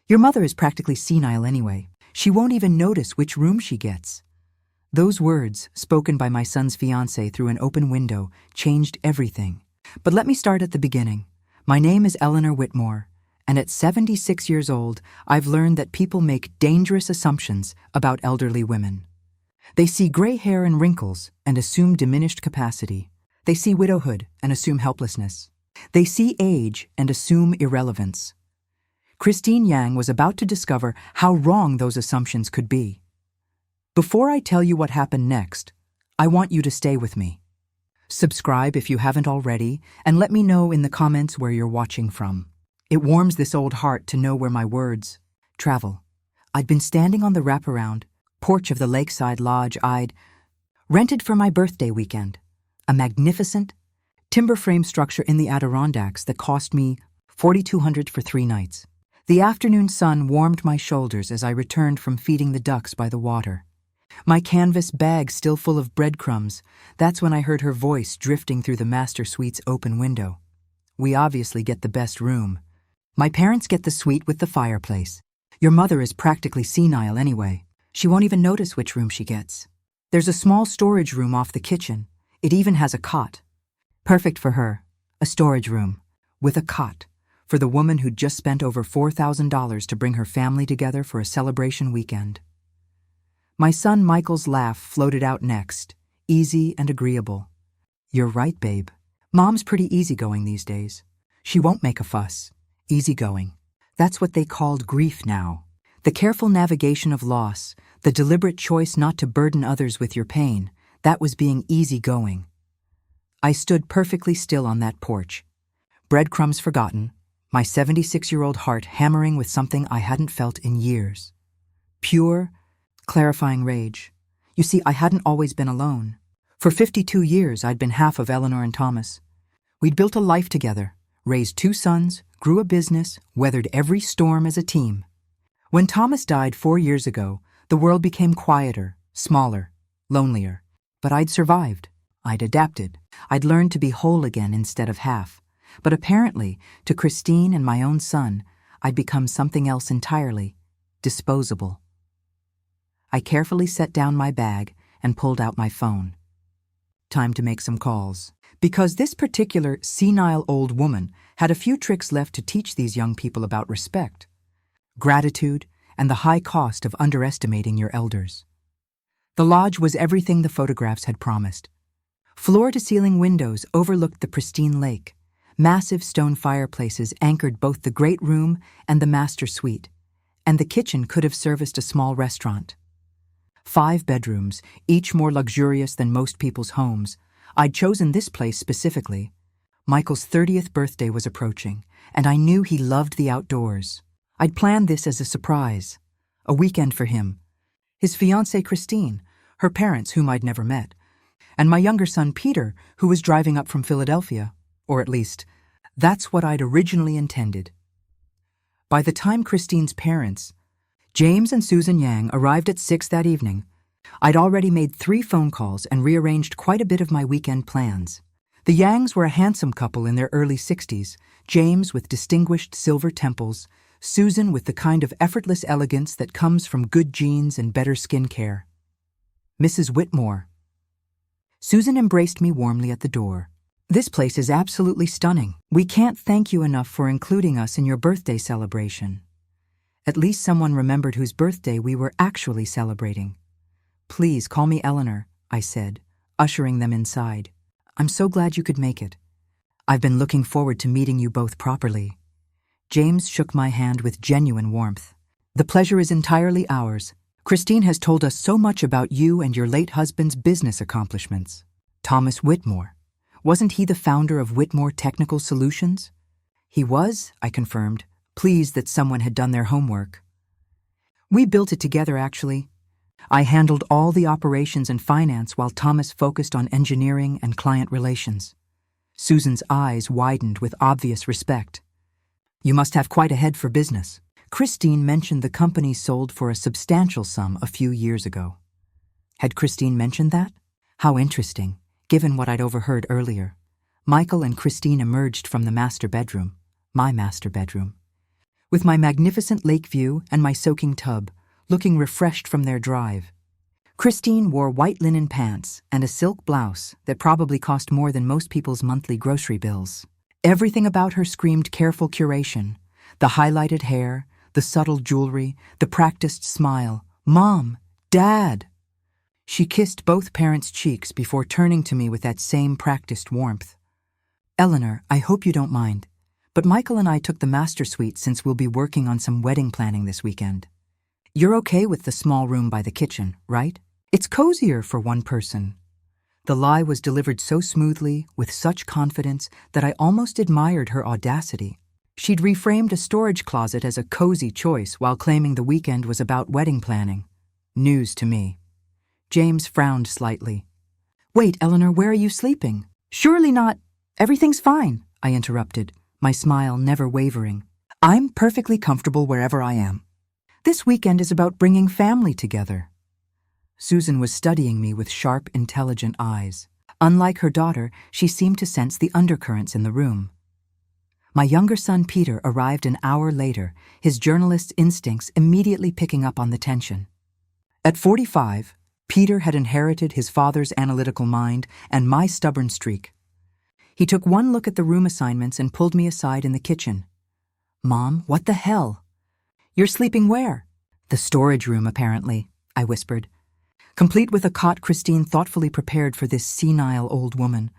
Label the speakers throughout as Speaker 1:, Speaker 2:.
Speaker 1: Your mother is practically senile anyway. She won't even notice which room she gets." Those words, spoken by my son's fiancée through an open window, changed everything. But let me start at the beginning. My name is Eleanor Whitmore, and at 76 years old, I've learned that people make dangerous assumptions about elderly women. They see gray hair and wrinkles and assume diminished capacity. They see widowhood and assume helplessness. They see age and assume irrelevance. Christine Yang was about to discover how wrong those assumptions could be. Before I tell you what happened next, I want you to stay with me. Subscribe if you haven't already, and let me know in the comments where you're watching from. It warms this old heart to know where my words travel. I'd been standing on the wraparound porch of the lakeside lodge I'd rented for my birthday weekend, a magnificent timber frame structure in the Adirondacks that cost me $4,200 for 3 nights. The afternoon sun warmed my shoulders as I returned from feeding the ducks by the water. My canvas bag still full of breadcrumbs. That's when I heard her voice drifting through the master suite's open window. "We obviously get the best room. My parents get the suite with the fireplace. Your mother is practically senile anyway. She won't even notice which room she gets. There's a small storage room off the kitchen. It even has a cot. Perfect for her. A storage room. With a cot. For the woman who'd just spent over $4,000 to bring her family together for a celebration weekend." My son Michael's laugh floated out next, easy and agreeable. "You're right, babe. Mom's pretty easygoing these days. She won't make a fuss. Easygoing. That's what they called grief now. The careful navigation of loss, the deliberate choice not to burden others with your pain, that was being easygoing." I stood perfectly still on that porch, breadcrumbs forgotten, my 76-year-old heart hammering with something I hadn't felt in years. Pure, clarifying rage. You see, I hadn't always been alone. For 52 years, I'd been half of Eleanor and Thomas. We'd built a life together, raised 2 sons, grew a business, weathered every storm as a team. When Thomas died 4 years ago, the world became quieter, smaller, lonelier. But I'd survived. I'd adapted. I'd learned to be whole again instead of half. But apparently, to Christine and my own son, I'd become something else entirely, disposable. I carefully set down my bag and pulled out my phone. Time to make some calls. Because this particular senile old woman had a few tricks left to teach these young people about respect, gratitude, and the high cost of underestimating your elders. The lodge was everything the photographs had promised. Floor-to-ceiling windows overlooked the pristine lake. Massive stone fireplaces anchored both the great room and the master suite, and the kitchen could have serviced a small restaurant. 5 bedrooms, each more luxurious than most people's homes. I'd chosen this place specifically. Michael's 30th birthday was approaching, and I knew he loved the outdoors. I'd planned this as a surprise, a weekend for him, his fiancée Christine, her parents whom I'd never met, and my younger son Peter, who was driving up from Philadelphia, or at least, that's what I'd originally intended. By the time Christine's parents, James and Susan Yang, arrived at 6 that evening, I'd already made 3 phone calls and rearranged quite a bit of my weekend plans. The Yangs were a handsome couple in their early 60s, James with distinguished silver temples, Susan with the kind of effortless elegance that comes from good genes and better skin care. Mrs. Whitmore. Susan embraced me warmly at the door. "This place is absolutely stunning. We can't thank you enough for including us in your birthday celebration." At least someone remembered whose birthday we were actually celebrating. "Please call me Eleanor," I said, ushering them inside. "I'm so glad you could make it. I've been looking forward to meeting you both properly." James shook my hand with genuine warmth. "The pleasure is entirely ours. Christine has told us so much about you and your late husband's business accomplishments." Thomas Whitmore. Wasn't he the founder of Whitmore Technical Solutions? He was, I confirmed, pleased that someone had done their homework. "We built it together, actually. I handled all the operations and finance while Thomas focused on engineering and client relations." Susan's eyes widened with obvious respect. "You must have quite a head for business." Christine mentioned the company sold for a substantial sum a few years ago. Had Christine mentioned that? How interesting, given what I'd overheard earlier. Michael and Christine emerged from the master bedroom, my master bedroom. with my magnificent lake view and my soaking tub, looking refreshed from their drive. Christine wore white linen pants and a silk blouse that probably cost more than most people's monthly grocery bills. Everything about her screamed careful curation. The highlighted hair, the subtle jewelry, the practiced smile. Mom! Dad! She kissed both parents' cheeks before turning to me with that same practiced warmth. Eleanor, I hope you don't mind, but Michael and I took the master suite since we'll be working on some wedding planning this weekend. You're okay with the small room by the kitchen, right? It's cozier for one person. The lie was delivered so smoothly, with such confidence, that I almost admired her audacity. She'd reframed a storage closet as a cozy choice while claiming the weekend was about wedding planning. News to me. James frowned slightly. Wait, Eleanor, where are you sleeping? Surely not. Everything's fine, I interrupted, my smile never wavering. I'm perfectly comfortable wherever I am. This weekend is about bringing family together. Susan was studying me with sharp, intelligent eyes. Unlike her daughter, she seemed to sense the undercurrents in the room. My younger son Peter arrived an hour later, his journalist's instincts immediately picking up on the tension. At 45, Peter had inherited his father's analytical mind and my stubborn streak. He took one look at the room assignments and pulled me aside in the kitchen. Mom, what the hell? You're sleeping where? The storage room, apparently, I whispered. Complete with a cot Christine thoughtfully prepared for this senile old woman.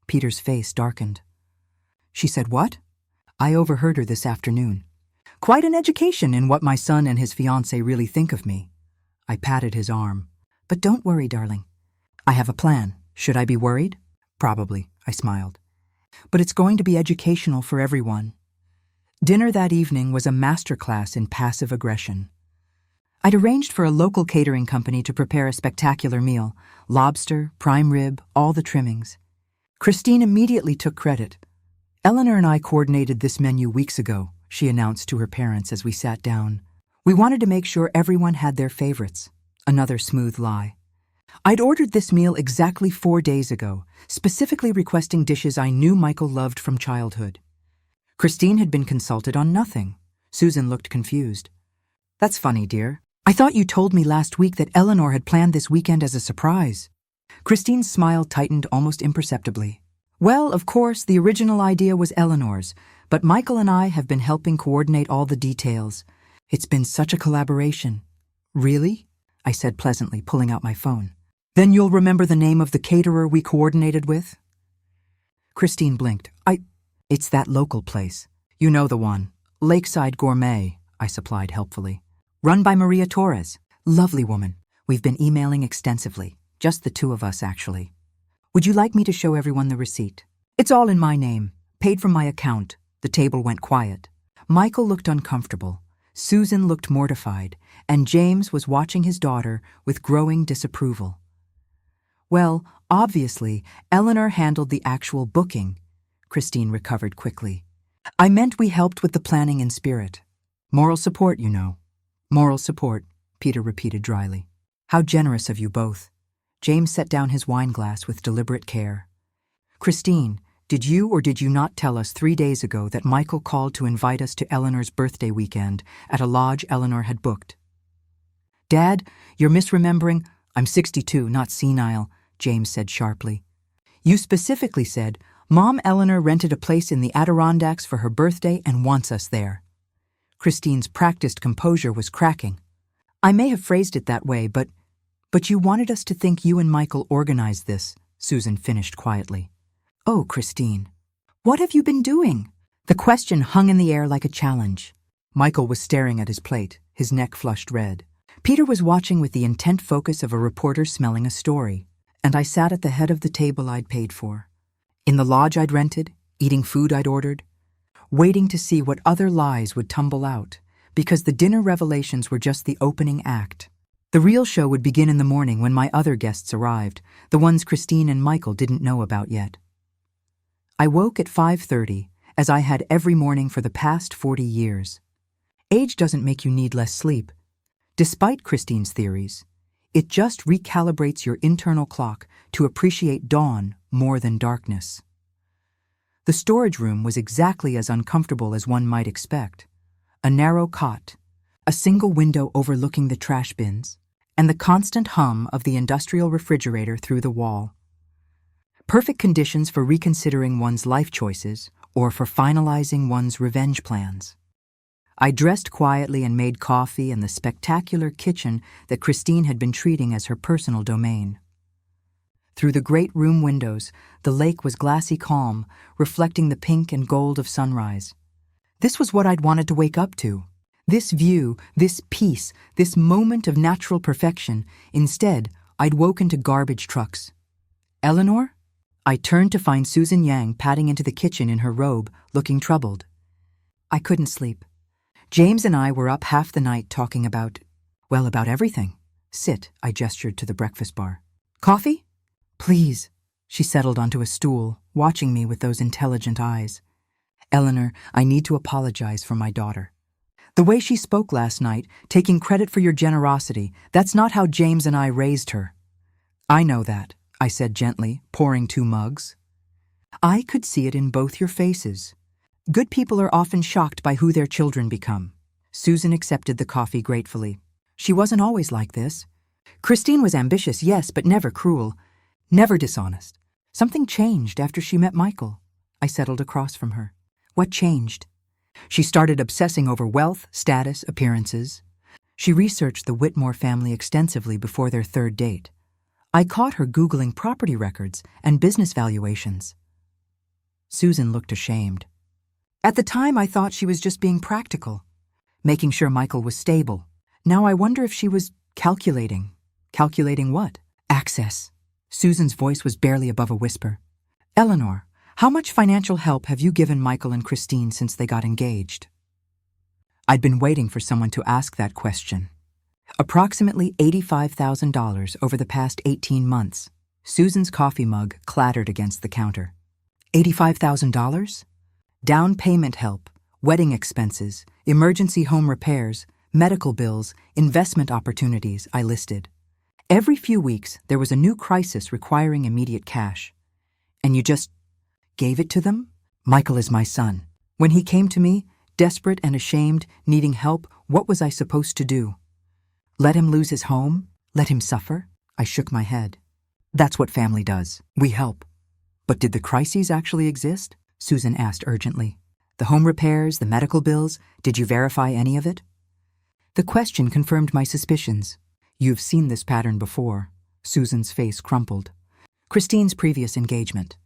Speaker 1: Peter's face darkened. She said, what? I overheard her this afternoon. Quite an education in what my son and his fiancée really think of me. I patted his arm. But don't worry, darling. I have a plan. Should I be worried? Probably, I smiled. But it's going to be educational for everyone. Dinner that evening was a masterclass in passive aggression. I'd arranged for a local catering company to prepare a spectacular meal. Lobster, prime rib, all the trimmings. Christine immediately took credit. Eleanor and I coordinated this menu weeks ago, she announced to her parents as we sat down. We wanted to make sure everyone had their favorites. Another smooth lie. I'd ordered this meal exactly 4 days ago, specifically requesting dishes I knew Michael loved from childhood. Christine had been consulted on nothing. Susan looked confused. That's funny, dear. I thought you told me last week that Eleanor had planned this weekend as a surprise. Christine's smile tightened almost imperceptibly. Well, of course, the original idea was Eleanor's, but Michael and I have been helping coordinate all the details. It's been such a collaboration. Really? I said pleasantly, pulling out my phone. Then you'll remember the name of the caterer we coordinated with? Christine blinked. It's that local place. You know the one. Lakeside Gourmet, I supplied helpfully. Run by Maria Torres. Lovely woman. We've been emailing extensively. Just the two of us, actually. Would you like me to show everyone the receipt? It's all in my name. Paid from my account. The table went quiet. Michael looked uncomfortable. Susan looked mortified. And James was watching his daughter with growing disapproval. Well, obviously, Eleanor handled the actual booking. Christine recovered quickly. I meant we helped with the planning in spirit. Moral support, you know. Moral support, Peter repeated dryly. How generous of you both. James set down his wine glass with deliberate care. Christine, did you or did you not tell us 3 days ago that Michael called to invite us to Eleanor's birthday weekend at a lodge Eleanor had booked? Dad, you're misremembering. I'm 62, not senile, James said sharply. You specifically said, Mom Eleanor rented a place in the Adirondacks for her birthday and wants us there. Christine's practiced composure was cracking. I may have phrased it that way, but you wanted us to think you and Michael organized this, Susan finished quietly. Oh, Christine, what have you been doing? The question hung in the air like a challenge. Michael was staring at his plate, his neck flushed red. Peter was watching with the intent focus of a reporter smelling a story, and I sat at the head of the table I'd paid for. In the lodge I'd rented, eating food I'd ordered, waiting to see what other lies would tumble out, because the dinner revelations were just the opening act. The real show would begin in the morning when my other guests arrived, the ones Christine and Michael didn't know about yet. I woke at 5:30, as I had every morning for the past 40 years. Age doesn't make you need less sleep. Despite Christine's theories, it just recalibrates your internal clock to appreciate dawn more than darkness. The storage room was exactly as uncomfortable as one might expect. a narrow cot, a single window overlooking the trash bins, and the constant hum of the industrial refrigerator through the wall. Perfect conditions for reconsidering one's life choices or for finalizing one's revenge plans. I dressed quietly and made coffee in the spectacular kitchen that Christine had been treating as her personal domain. Through the great room windows, the lake was glassy calm, reflecting the pink and gold of sunrise. This was what I'd wanted to wake up to. This view, this peace, this moment of natural perfection. Instead, I'd woken to garbage trucks. Eleanor? I turned to find Susan Yang padding into the kitchen in her robe, looking troubled. I couldn't sleep. James and I were up half the night talking about everything. Sit, I gestured to the breakfast bar. Coffee? Please. She settled onto a stool, watching me with those intelligent eyes. Eleanor, I need to apologize for my daughter. The way she spoke last night, taking credit for your generosity, that's not how James and I raised her. I know that, I said gently, pouring 2 mugs. I could see it in both your faces. Good people are often shocked by who their children become. Susan accepted the coffee gratefully. She wasn't always like this. Christine was ambitious, yes, but never cruel, never dishonest. Something changed after she met Michael. I settled across from her. What changed? She started obsessing over wealth, status, appearances. She researched the Whitmore family extensively before their 3rd date. I caught her Googling property records and business valuations. Susan looked ashamed. At the time, I thought she was just being practical, making sure Michael was stable. Now I wonder if she was calculating. Calculating what? Access. Susan's voice was barely above a whisper. Eleanor, how much financial help have you given Michael and Christine since they got engaged? I'd been waiting for someone to ask that question. Approximately $85,000 over the past 18 months. Susan's coffee mug clattered against the counter. $85,000? Down payment help, wedding expenses, emergency home repairs, medical bills, investment opportunities, I listed. Every few weeks, there was a new crisis requiring immediate cash. And you just gave it to them? Michael is my son. When he came to me, desperate and ashamed, needing help, what was I supposed to do? Let him lose his home? Let him suffer? I shook my head. That's what family does. We help. But did the crises actually exist? Susan asked urgently. The home repairs, the medical bills, did you verify any of it? The question confirmed my suspicions. You've seen this pattern before. Susan's face crumpled. Christine's previous engagement.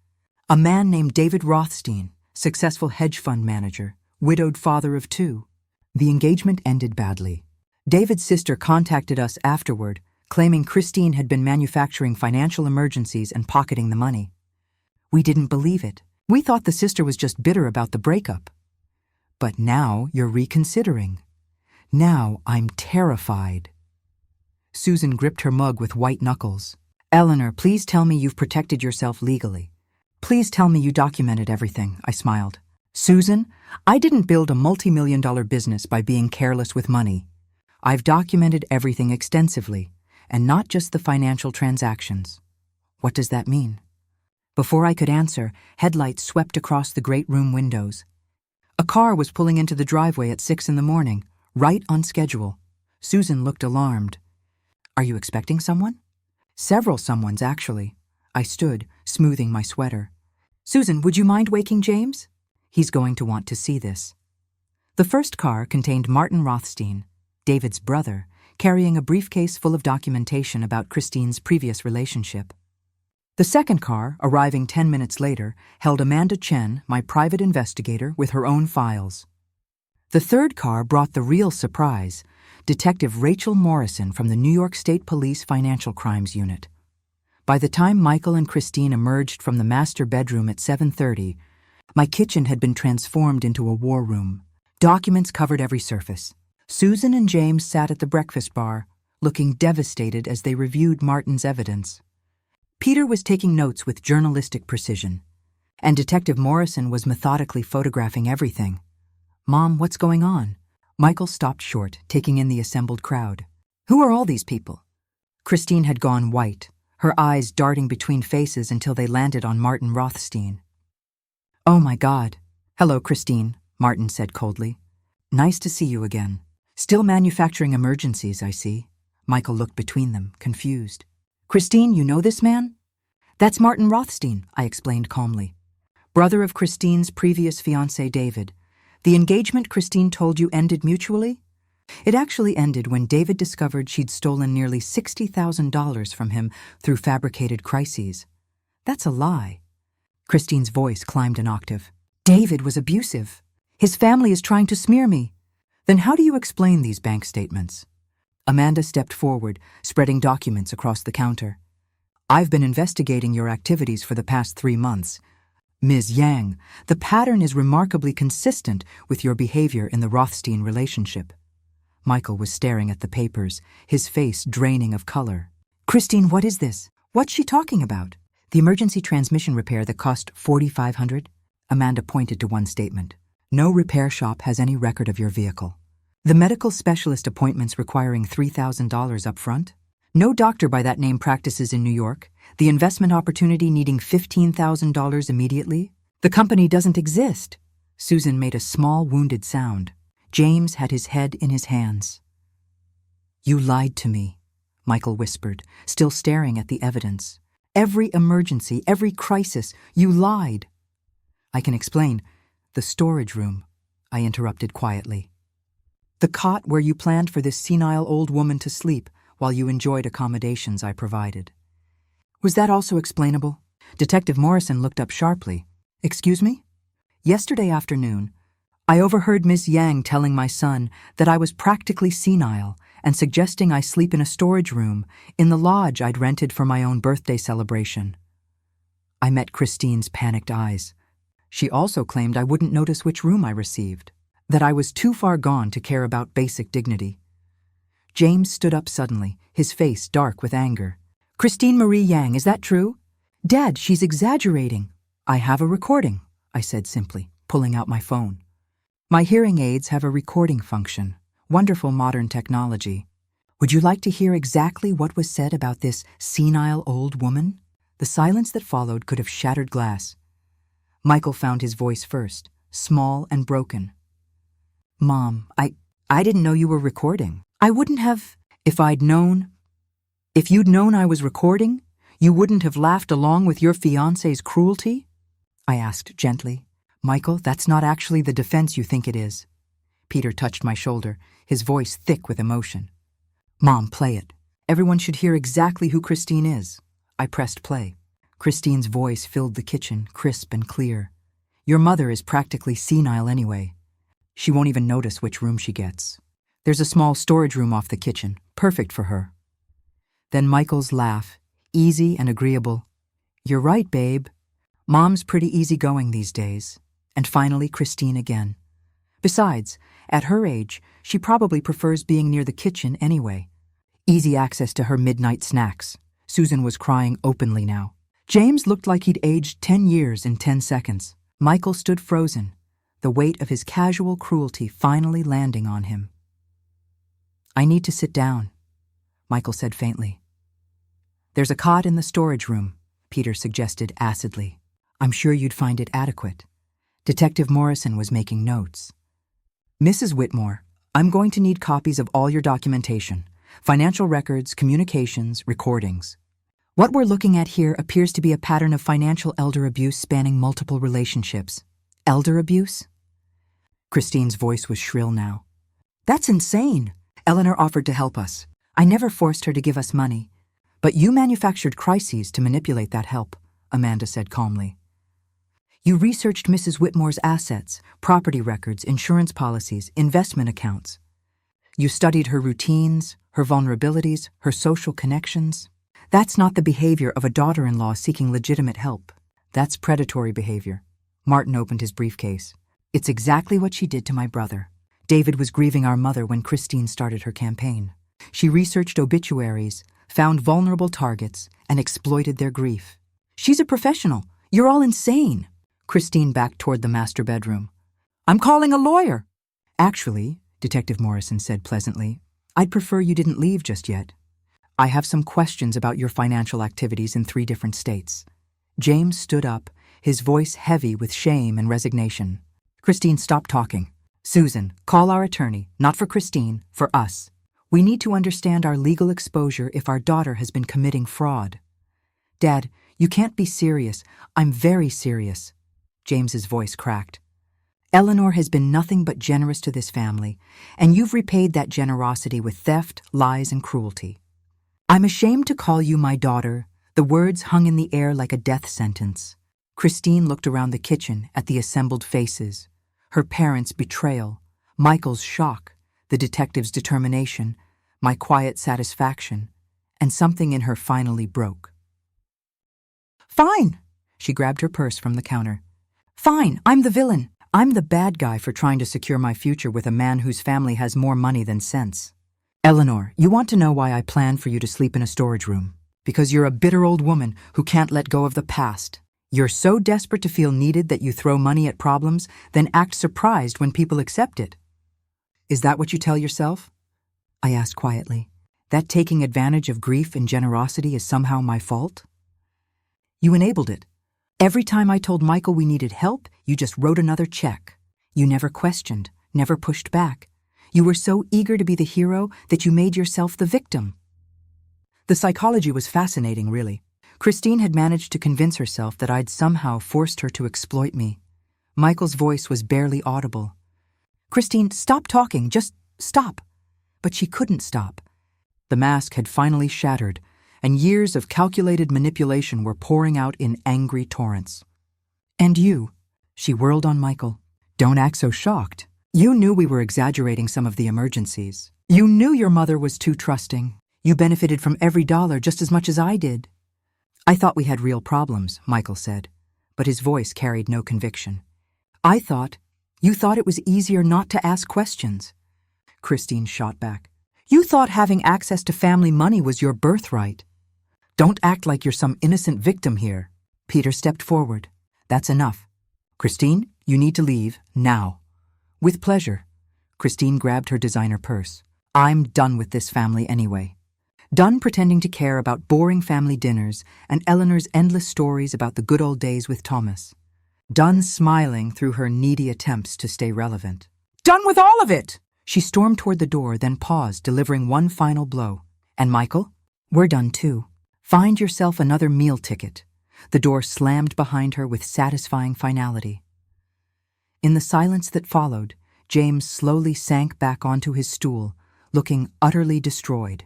Speaker 1: A man named David Rothstein, successful hedge fund manager, widowed father of 2. The engagement ended badly. David's sister contacted us afterward, claiming Christine had been manufacturing financial emergencies and pocketing the money. We didn't believe it. We thought the sister was just bitter about the breakup. But now you're reconsidering. Now I'm terrified. Susan gripped her mug with white knuckles. Eleanor, please tell me you've protected yourself legally. Please tell me you documented everything, I smiled. Susan, I didn't build a multi-million-dollar business by being careless with money. I've documented everything extensively, and not just the financial transactions. What does that mean? Before I could answer, headlights swept across the great room windows. A car was pulling into the driveway at 6 a.m, right on schedule. Susan looked alarmed. Are you expecting someone? Several someones, actually. I stood, smoothing my sweater. Susan, would you mind waking James? He's going to want to see this. The first car contained Martin Rothstein, David's brother, carrying a briefcase full of documentation about Christine's previous relationship. The second car, arriving 10 minutes later, held Amanda Chen, my private investigator, with her own files. The third car brought the real surprise, Detective Rachel Morrison from the New York State Police Financial Crimes Unit. By the time Michael and Christine emerged from the master bedroom at 7:30, my kitchen had been transformed into a war room. Documents covered every surface. Susan and James sat at the breakfast bar, looking devastated as they reviewed Martin's evidence. Peter was taking notes with journalistic precision, and Detective Morrison was methodically photographing everything. Mom, what's going on? Michael stopped short, taking in the assembled crowd. Who are all these people? Christine had gone white, her eyes darting between faces until they landed on Martin Rothstein. Oh my God. Hello, Christine, Martin said coldly. Nice to see you again. Still manufacturing emergencies, I see. Michael looked between them, confused. Christine, you know this man? That's Martin Rothstein, I explained calmly. Brother of Christine's previous fiancé, David. The engagement Christine told you ended mutually? It actually ended when David discovered she'd stolen nearly $60,000 from him through fabricated crises. That's a lie. Christine's voice climbed an octave. David was abusive. His family is trying to smear me. Then how do you explain these bank statements? Amanda stepped forward, spreading documents across the counter. I've been investigating your activities for the past 3 months. Ms. Yang, the pattern is remarkably consistent with your behavior in the Rothstein relationship. Michael was staring at the papers, his face draining of color. Christine, what is this? What's she talking about? The emergency transmission repair that cost $4,500? Amanda pointed to one statement. No repair shop has any record of your vehicle. The medical specialist appointments requiring $3,000 up front? No doctor by that name practices in New York. The investment opportunity needing $15,000 immediately? The company doesn't exist. Susan made a small, wounded sound. James had his head in his hands. You lied to me, Michael whispered, still staring at the evidence. Every emergency, every crisis, you lied. I can explain. The storage room, I interrupted quietly. The cot where you planned for this senile old woman to sleep while you enjoyed accommodations I provided. Was that also explainable? Detective Morrison looked up sharply. Excuse me? Yesterday afternoon, I overheard Miss Yang telling my son that I was practically senile and suggesting I sleep in a storage room in the lodge I'd rented for my own birthday celebration. I met Christine's panicked eyes. She also claimed I wouldn't notice which room I received, that I was too far gone to care about basic dignity. James stood up suddenly, his face dark with anger. Christine Marie Yang, is that true? Dad, she's exaggerating. I have a recording, I said simply, pulling out my phone. My hearing aids have a recording function. Wonderful modern technology. Would you like to hear exactly what was said about this senile old woman? The silence that followed could have shattered glass. Michael found his voice first, small and broken. Mom, I didn't know you were recording. I wouldn't have, if you'd known I was recording, you wouldn't have laughed along with your fiancé's cruelty? I asked gently. Michael, that's not actually the defense you think it is. Peter touched my shoulder, his voice thick with emotion. Mom, play it. Everyone should hear exactly who Christine is. I pressed play. Christine's voice filled the kitchen, crisp and clear. Your mother is practically senile anyway. She won't even notice which room she gets. There's a small storage room off the kitchen, perfect for her. Then Michael's laugh, easy and agreeable. You're right, babe. Mom's pretty easygoing these days. And finally, Christine again. Besides, at her age, she probably prefers being near the kitchen anyway. Easy access to her midnight snacks. Susan was crying openly now. James looked like he'd aged 10 years in 10 seconds. Michael stood frozen, the weight of his casual cruelty finally landing on him. I need to sit down, Michael said faintly. There's a cot in the storage room, Peter suggested acidly. I'm sure you'd find it adequate. Detective Morrison was making notes. Mrs. Whitmore, I'm going to need copies of all your documentation, financial records, communications, recordings. What we're looking at here appears to be a pattern of financial elder abuse spanning multiple relationships. Elder abuse? Christine's voice was shrill now. That's insane. Eleanor offered to help us. I never forced her to give us money. But you manufactured crises to manipulate that help, Amanda said calmly. You researched Mrs. Whitmore's assets, property records, insurance policies, investment accounts. You studied her routines, her vulnerabilities, her social connections. That's not the behavior of a daughter-in-law seeking legitimate help. That's predatory behavior. Martin opened his briefcase. It's exactly what she did to my brother. David was grieving our mother when Christine started her campaign. She researched obituaries, found vulnerable targets, and exploited their grief. She's a professional. You're all insane. Christine backed toward the master bedroom. I'm calling a lawyer. Actually, Detective Morrison said pleasantly, I'd prefer you didn't leave just yet. I have some questions about your financial activities in 3 different states. James stood up, his voice heavy with shame and resignation. Christine, stop talking. Susan, call our attorney, not for Christine, for us. We need to understand our legal exposure if our daughter has been committing fraud. Dad, you can't be serious. I'm very serious. James's voice cracked. Eleanor has been nothing but generous to this family, and you've repaid that generosity with theft, lies, and cruelty. I'm ashamed to call you my daughter. The words hung in the air like a death sentence. Christine looked around the kitchen at the assembled faces. Her parents' betrayal, Michael's shock, the detective's determination, my quiet satisfaction, and something in her finally broke. Fine! She grabbed her purse from the counter. Fine, I'm the villain. I'm the bad guy for trying to secure my future with a man whose family has more money than sense. Eleanor, you want to know why I planned for you to sleep in a storage room? Because you're a bitter old woman who can't let go of the past. You're so desperate to feel needed that you throw money at problems, then act surprised when people accept it. Is that what you tell yourself? I asked quietly. That taking advantage of grief and generosity is somehow my fault? You enabled it. Every time I told Michael we needed help, you just wrote another check. You never questioned, never pushed back. You were so eager to be the hero that you made yourself the victim. The psychology was fascinating, really. Christine had managed to convince herself that I'd somehow forced her to exploit me. Michael's voice was barely audible. Christine, stop talking, just stop. But she couldn't stop. The mask had finally shattered, and years of calculated manipulation were pouring out in angry torrents. And you, she whirled on Michael. Don't act so shocked. You knew we were exaggerating some of the emergencies. You knew your mother was too trusting. You benefited from every dollar just as much as I did. I thought we had real problems, Michael said, but his voice carried no conviction. You thought it was easier not to ask questions. Christine shot back. You thought having access to family money was your birthright. Don't act like you're some innocent victim here. Peter stepped forward. That's enough. Christine, you need to leave, now. With pleasure. Christine grabbed her designer purse. I'm done with this family anyway. Done pretending to care about boring family dinners and Eleanor's endless stories about the good old days with Thomas. Done smiling through her needy attempts to stay relevant. Done with all of it! She stormed toward the door, then paused, delivering one final blow. And Michael? We're done too. Find yourself another meal ticket. The door slammed behind her with satisfying finality. In the silence that followed, James slowly sank back onto his stool, looking utterly destroyed.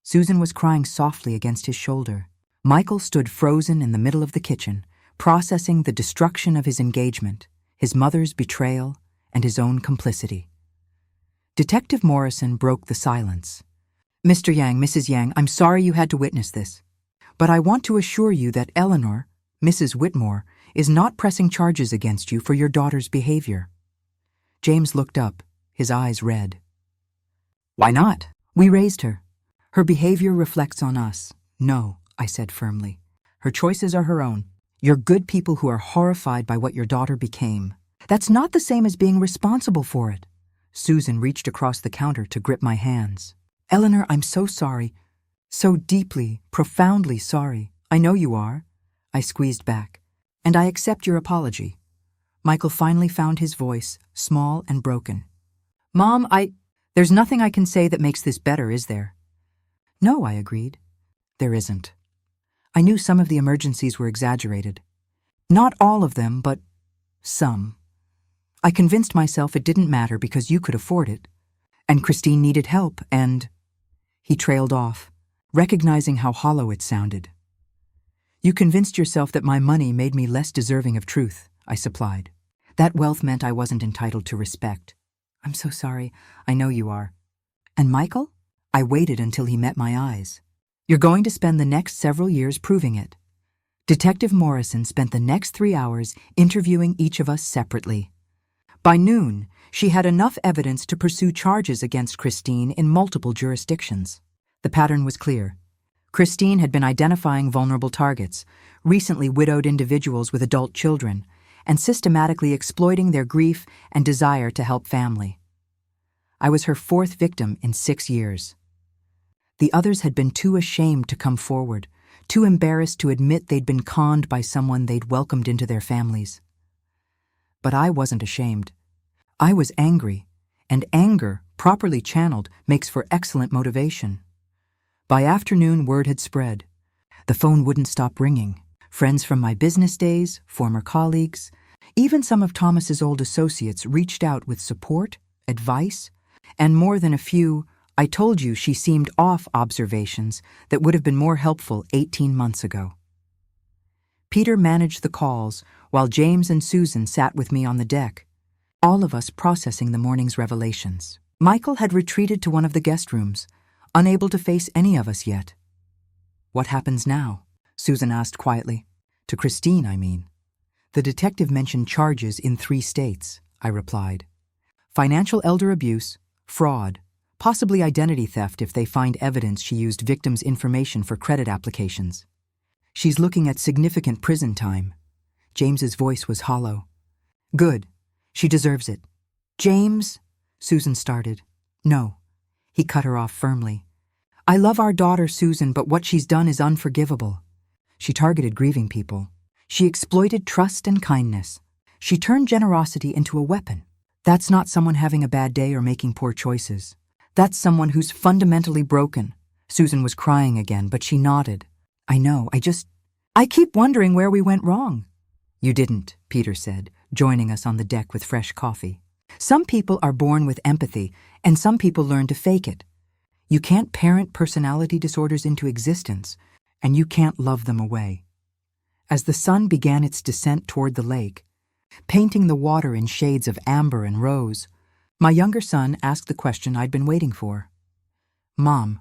Speaker 1: Susan was crying softly against his shoulder. Michael stood frozen in the middle of the kitchen, processing the destruction of his engagement, his mother's betrayal, and his own complicity. Detective Morrison broke the silence. Mr. Yang, Mrs. Yang, I'm sorry you had to witness this, but I want to assure you that Eleanor, Mrs. Whitmore, is not pressing charges against you for your daughter's behavior. James looked up, his eyes red. Why not? We raised her. Her behavior reflects on us. No, I said firmly. Her choices are her own. You're good people who are horrified by what your daughter became. That's not the same as being responsible for it. Susan reached across the counter to grip my hands. Eleanor, I'm so sorry. So deeply, profoundly sorry. I know you are. I squeezed back. And I accept your apology. Michael finally found his voice, small and broken. Mom, there's nothing I can say that makes this better, is there? No, I agreed. There isn't. I knew some of the emergencies were exaggerated. Not all of them, but some. I convinced myself it didn't matter because you could afford it. And Christine needed help, and... He trailed off, recognizing how hollow it sounded. You convinced yourself that my money made me less deserving of truth, I supplied. That wealth meant I wasn't entitled to respect. I'm so sorry. I know you are. And Michael? I waited until he met my eyes. You're going to spend the next several years proving it. Detective Morrison spent the next 3 hours interviewing each of us separately. By noon, she had enough evidence to pursue charges against Christine in multiple jurisdictions. The pattern was clear. Christine had been identifying vulnerable targets, recently widowed individuals with adult children, and systematically exploiting their grief and desire to help family. I was her 4th victim in 6 years. The others had been too ashamed to come forward, too embarrassed to admit they'd been conned by someone they'd welcomed into their families. But I wasn't ashamed. I was angry, and anger, properly channeled, makes for excellent motivation. By afternoon, word had spread. The phone wouldn't stop ringing. Friends from my business days, former colleagues, even some of Thomas's old associates reached out with support, advice, and more than a few "I told you she seemed off" observations that would have been more helpful 18 months ago. Peter managed the calls while James and Susan sat with me on the deck, all of us processing the morning's revelations. Michael had retreated to one of the guest rooms, unable to face any of us yet. "What happens now?" Susan asked quietly. "To Christine, I mean." "The detective mentioned charges in 3 states," I replied. "Financial elder abuse, fraud, possibly identity theft if they find evidence she used victims' information for credit applications. She's looking at significant prison time." James's voice was hollow. "Good. She deserves it." "James," Susan started. "No," he cut her off firmly. "I love our daughter, Susan, but what she's done is unforgivable. She targeted grieving people. She exploited trust and kindness. She turned generosity into a weapon. That's not someone having a bad day or making poor choices. That's someone who's fundamentally broken." Susan was crying again, but she nodded. "I know, I keep wondering where we went wrong." "You didn't," Peter said, joining us on the deck with fresh coffee. "Some people are born with empathy, and some people learn to fake it. You can't parent personality disorders into existence, and you can't love them away." As the sun began its descent toward the lake, painting the water in shades of amber and rose, my younger son asked the question I'd been waiting for. "Mom,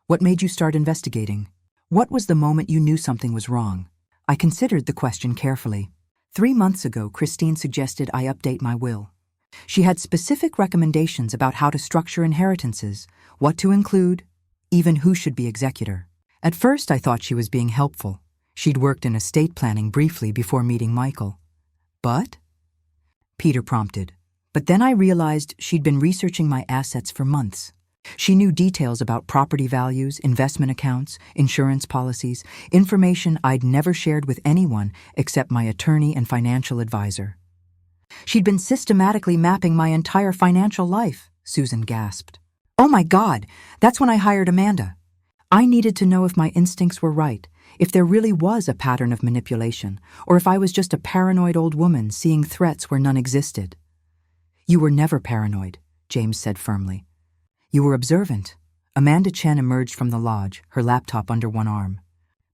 Speaker 1: what made you start investigating? What was the moment you knew something was wrong?" I considered the question carefully. 3 months ago, Christine suggested I update my will. She had specific recommendations about how to structure inheritances, what to include, even who should be executor. At first, I thought she was being helpful. She'd worked in estate planning briefly before meeting Michael. "But?" Peter prompted. "But then I realized she'd been researching my assets for months. She knew details about property values, investment accounts, insurance policies, information I'd never shared with anyone except my attorney and financial advisor. She'd been systematically mapping my entire financial life," Susan gasped. "Oh my God, that's when I hired Amanda. I needed to know if my instincts were right, if there really was a pattern of manipulation, or if I was just a paranoid old woman seeing threats where none existed." "You were never paranoid," James said firmly. "You were observant." Amanda Chen emerged from the lodge, her laptop under one arm.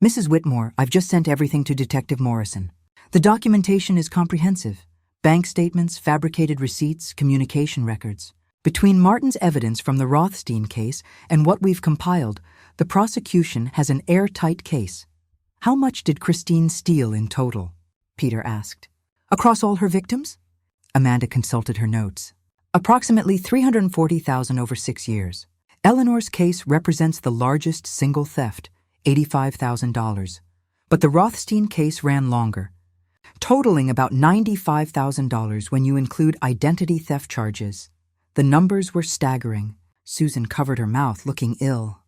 Speaker 1: "Mrs. Whitmore, I've just sent everything to Detective Morrison. The documentation is comprehensive. Bank statements, fabricated receipts, communication records. Between Martin's evidence from the Rothstein case and what we've compiled, the prosecution has an airtight case." "How much did Christine steal in total?" Peter asked. "Across all her victims?" Amanda consulted her notes. "Approximately $340,000 over 6 years. Eleanor's case represents the largest single theft, $85,000. But the Rothstein case ran longer, totaling about $95,000 when you include identity theft charges." The numbers were staggering. Susan covered her mouth, looking ill.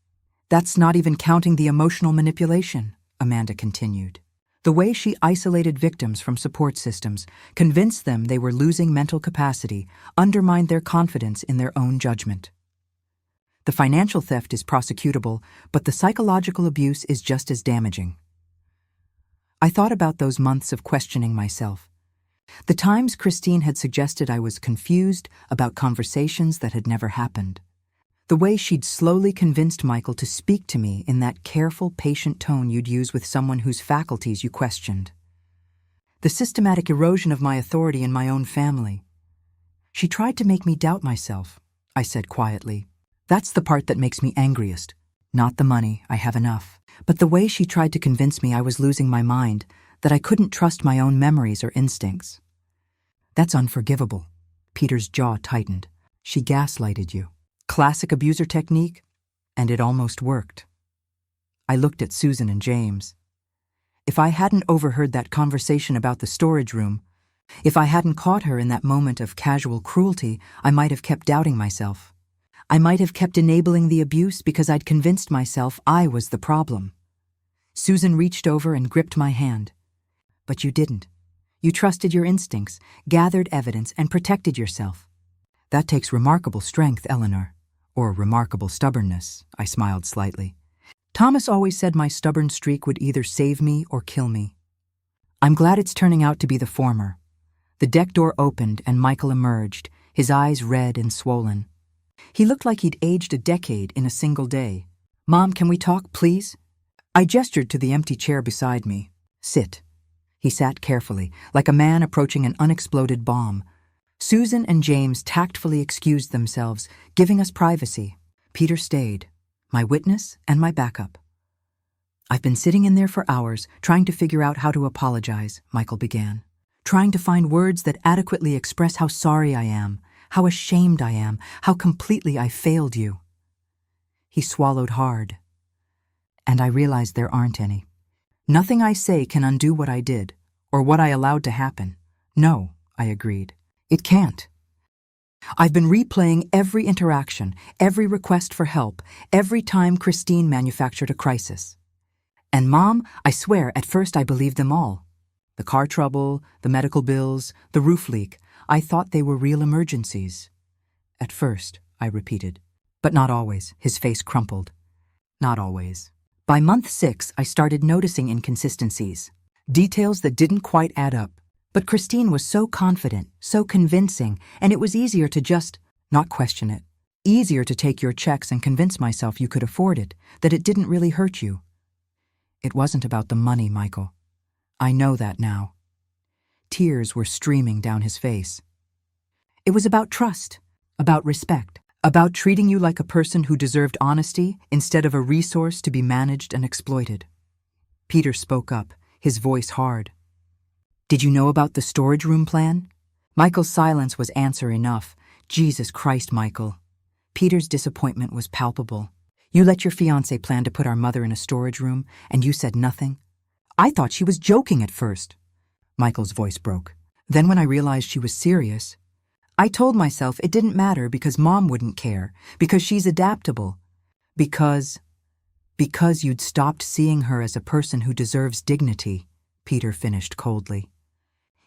Speaker 1: "That's not even counting the emotional manipulation," Amanda continued. "The way she isolated victims from support systems, convinced them they were losing mental capacity, undermined their confidence in their own judgment. The financial theft is prosecutable, but the psychological abuse is just as damaging." I thought about those months of questioning myself. The times Christine had suggested I was confused about conversations that had never happened. The way she'd slowly convinced Michael to speak to me in that careful, patient tone you'd use with someone whose faculties you questioned. The systematic erosion of my authority in my own family. "She tried to make me doubt myself," I said quietly. "That's the part that makes me angriest. Not the money, I have enough. But the way she tried to convince me I was losing my mind, that I couldn't trust my own memories or instincts. That's unforgivable." Peter's jaw tightened. "She gaslighted you. Classic abuser technique, and it almost worked." I looked at Susan and James. If I hadn't overheard that conversation about the storage room, if I hadn't caught her in that moment of casual cruelty, I might have kept doubting myself. I might have kept enabling the abuse because I'd convinced myself I was the problem. Susan reached over and gripped my hand. "But you didn't. You trusted your instincts, gathered evidence, and protected yourself. That takes remarkable strength, Eleanor. Or remarkable stubbornness, I smiled slightly. Thomas always said my stubborn streak would either save me or kill me. I'm glad it's turning out to be the former. The deck door opened and Michael emerged, his eyes red and swollen. He looked like he'd aged a decade in a single day. Mom, can we talk, please? I gestured to the empty chair beside me. Sit. He sat carefully, like a man approaching an unexploded bomb. Susan and James tactfully excused themselves, giving us privacy. Peter stayed, my witness and my backup. I've been sitting in there for hours, trying to figure out how to apologize, Michael began. Trying to find words that adequately express how sorry I am, how ashamed I am, how completely I failed you. He swallowed hard. And I realized there aren't any. Nothing I say can undo what I did, or what I allowed to happen. No, I agreed. It can't. I've been replaying every interaction, every request for help, every time Christine manufactured a crisis. And Mom, I swear, at first I believed them all. The car trouble, the medical bills, the roof leak, I thought they were real emergencies. At first, I repeated. But not always. His face crumpled. Not always. By month 6, I started noticing inconsistencies. Details that didn't quite add up. But Christine was so confident, so convincing, and it was easier to just not question it. Easier to take your checks and convince myself you could afford it, that it didn't really hurt you. It wasn't about the money, Michael. I know that now. Tears were streaming down his face. It was about trust, about respect, about treating you like a person who deserved honesty instead of a resource to be managed and exploited. Peter spoke up, his voice hard. Did you know about the storage room plan? Michael's silence was answer enough. Jesus Christ, Michael. Peter's disappointment was palpable. You let your fiancé plan to put our mother in a storage room, and you said nothing? I thought she was joking at first. Michael's voice broke. Then when I realized she was serious, I told myself it didn't matter because Mom wouldn't care, because she's adaptable, because you'd stopped seeing her as a person who deserves dignity, Peter finished coldly.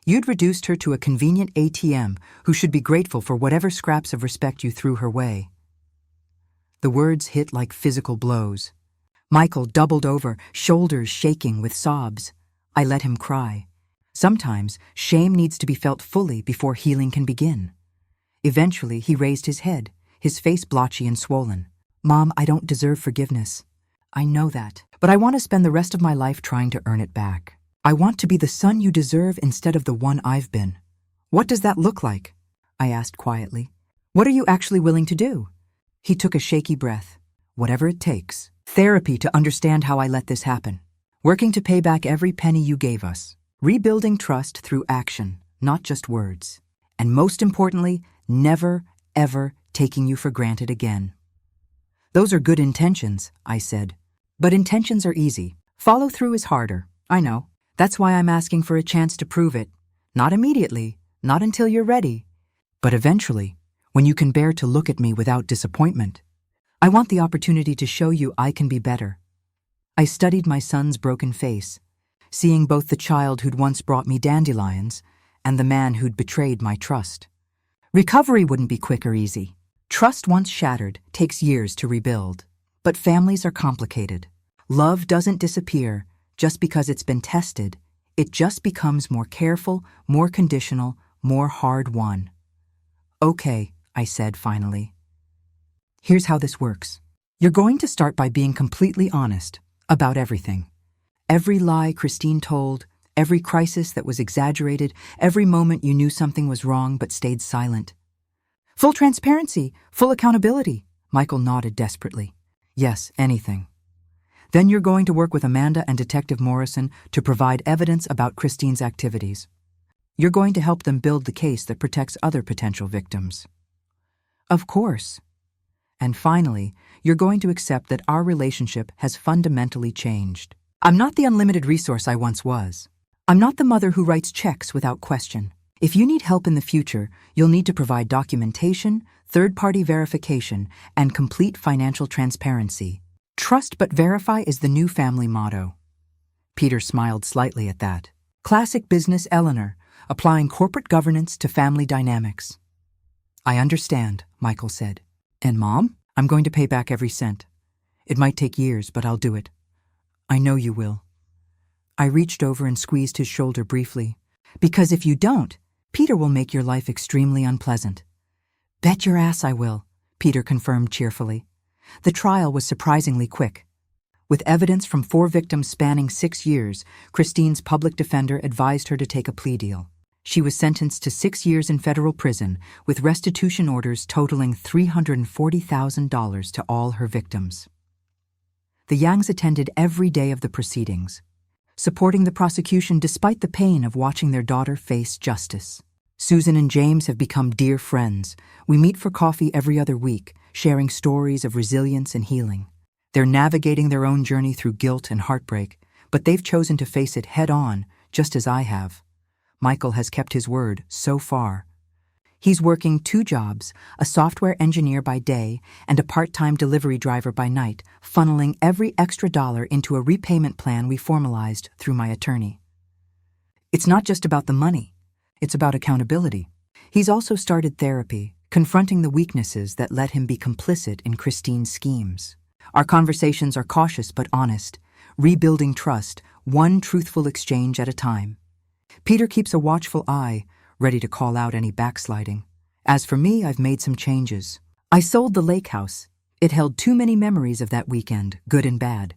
Speaker 1: You'd reduced her to a convenient ATM who should be grateful for whatever scraps of respect you threw her way. The words hit like physical blows. Michael doubled over, shoulders shaking with sobs. I let him cry. Sometimes, shame needs to be felt fully before healing can begin. Eventually, he raised his head, his face blotchy and swollen. Mom, I don't deserve forgiveness. I know that, but I want to spend the rest of my life trying to earn it back. I want to be the son you deserve instead of the one I've been. What does that look like? I asked quietly. What are you actually willing to do? He took a shaky breath. Whatever it takes. Therapy to understand how I let this happen. Working to pay back every penny you gave us. Rebuilding trust through action, not just words. And most importantly, never, ever taking you for granted again. Those are good intentions, I said. But intentions are easy. Follow through is harder. I know. That's why I'm asking for a chance to prove it. Not immediately, not until you're ready. But eventually, when you can bear to look at me without disappointment. I want the opportunity to show you I can be better. I studied my son's broken face, seeing both the child who'd once brought me dandelions and the man who'd betrayed my trust. Recovery wouldn't be quick or easy. Trust once shattered takes years to rebuild. But families are complicated. Love doesn't disappear just because it's been tested. It just becomes more careful, more conditional, more hard-won. Okay, I said finally. Here's how this works. You're going to start by being completely honest about everything. Every lie Christine told, every crisis that was exaggerated, every moment you knew something was wrong but stayed silent. Full transparency, full accountability. Michael nodded desperately. Yes, anything. Then you're going to work with Amanda and Detective Morrison to provide evidence about Christine's activities. You're going to help them build the case that protects other potential victims. Of course. And finally, you're going to accept that our relationship has fundamentally changed. I'm not the unlimited resource I once was. I'm not the mother who writes checks without question. If you need help in the future, you'll need to provide documentation, third-party verification, and complete financial transparency. Trust but verify is the new family motto. Peter smiled slightly at that. Classic business Eleanor, applying corporate governance to family dynamics. I understand, Michael said. And Mom? I'm going to pay back every cent. It might take years, but I'll do it. I know you will. I reached over and squeezed his shoulder briefly. Because if you don't, Peter will make your life extremely unpleasant. Bet your ass I will, Peter confirmed cheerfully. The trial was surprisingly quick. With evidence from 4 victims spanning 6 years, Christine's public defender advised her to take a plea deal. She was sentenced to 6 years in federal prison, with restitution orders totaling $340,000 to all her victims. The Yangs attended every day of the proceedings, supporting the prosecution despite the pain of watching their daughter face justice. Susan and James have become dear friends. We meet for coffee every other week, sharing stories of resilience and healing. They're navigating their own journey through guilt and heartbreak, but they've chosen to face it head-on, just as I have. Michael has kept his word so far. He's working 2 jobs, a software engineer by day and a part-time delivery driver by night, funneling every extra dollar into a repayment plan we formalized through my attorney. It's not just about the money. It's about accountability. He's also started therapy, confronting the weaknesses that let him be complicit in Christine's schemes. Our conversations are cautious but honest, rebuilding trust, one truthful exchange at a time. Peter keeps a watchful eye, ready to call out any backsliding. As for me, I've made some changes. I sold the lake house. It held too many memories of that weekend, good and bad.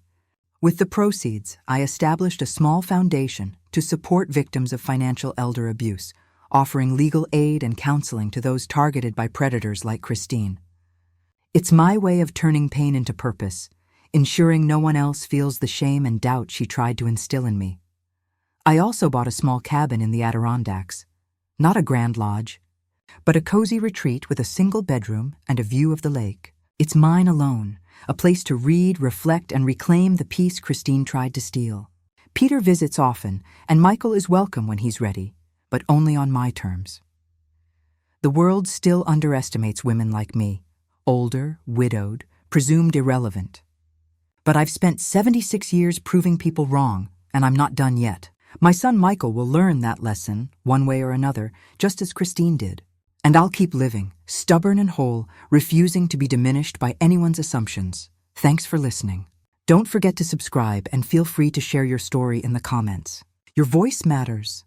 Speaker 1: With the proceeds, I established a small foundation to support victims of financial elder abuse, offering legal aid and counseling to those targeted by predators like Christine. It's my way of turning pain into purpose, ensuring no one else feels the shame and doubt she tried to instill in me. I also bought a small cabin in the Adirondacks. Not a grand lodge, but a cozy retreat with a single bedroom and a view of the lake. It's mine alone, a place to read, reflect, and reclaim the peace Christine tried to steal. Peter visits often, and Michael is welcome when he's ready, but only on my terms. The world still underestimates women like me, older, widowed, presumed irrelevant. But I've spent 76 years proving people wrong, and I'm not done yet. My son Michael will learn that lesson, one way or another, just as Christine did. And I'll keep living, stubborn and whole, refusing to be diminished by anyone's assumptions. Thanks for listening. Don't forget to subscribe and feel free to share your story in the comments. Your voice matters.